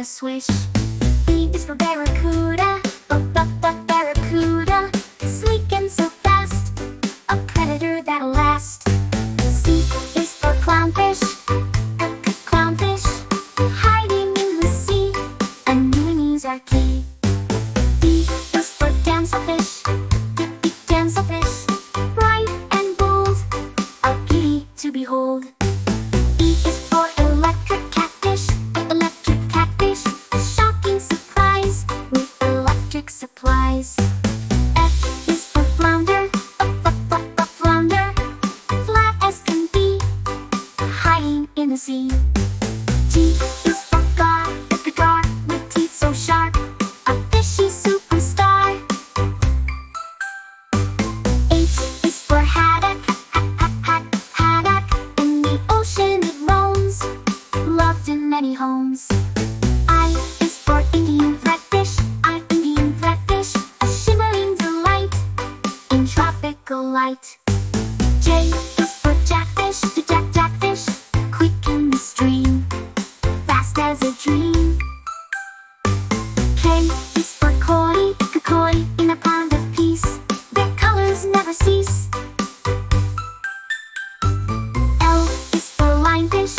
a swish. B is for barracuda, barracuda, sleek and so fast, a predator that'll last. C is for clownfish, clownfish, hiding in the sea, and knees are key. D is for damselfish, damselfish, bright and bold, a beauty to behold. E is for electric catfish, shocking surprise with electric supplies. F is for flounder, flounder, flat as can be, hiding in the sea. G is for gar, with teeth so sharp, a fishy superstar. H is for haddock, haddock, in the ocean it roams, loved in many homes. I is for Indian flatfish, Indian flatfish, a shimmering delight in tropical light. J is for jackfish, jackfish, quick in the stream, fast as a dream. K is for koi, in a pond of peace, their colors never cease. L is for lionfish,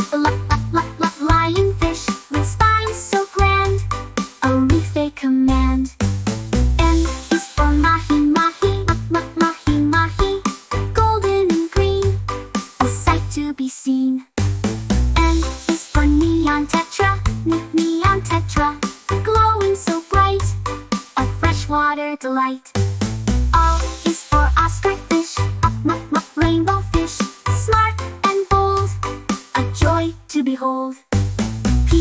lionfish, with spines so grand, a reef they command. N is for mahi, golden and green, a sight to be seen. N is for neon tetra, glowing so bright, a freshwater delight. O is for oscar fish, rainbow fish, smart and bold, a joy to behold. P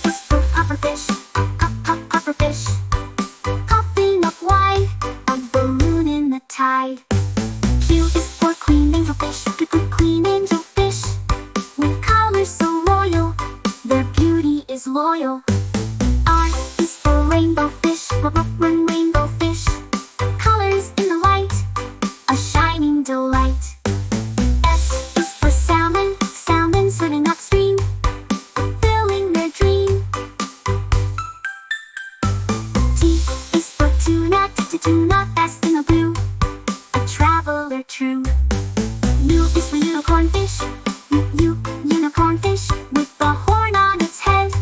is for pufferfish, pufferfish, puffing up wide, a balloon in the tide. Q is for queen angelfish, with colors so royal, their beauty is loyal. R is for rainbow fish, colors in the light, a shining delight. S is for salmon, swimming upstream, fulfilling their dream. T is for tuna, fast in the blue, a traveler true. U is for unicornfish, unicornfish, with the horn on its head,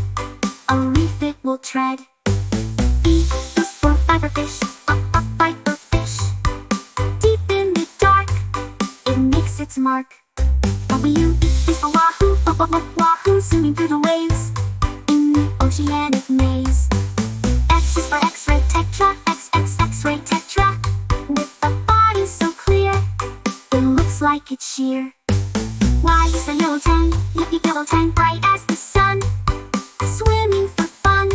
a reef it will tread. V is for viperfish, deep in the dark, it makes its mark. W is for wahoo, swimming through the waves, in the oceanic maze. X is for X-ray tetra, X-ray tetra, with a body so clear, it looks like it's sheer. Y is for yellow tang, bright as the sun, swimming for fun.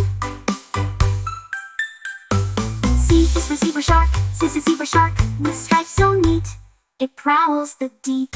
C is for zebra shark, with stripes so neat, it prowls the deep.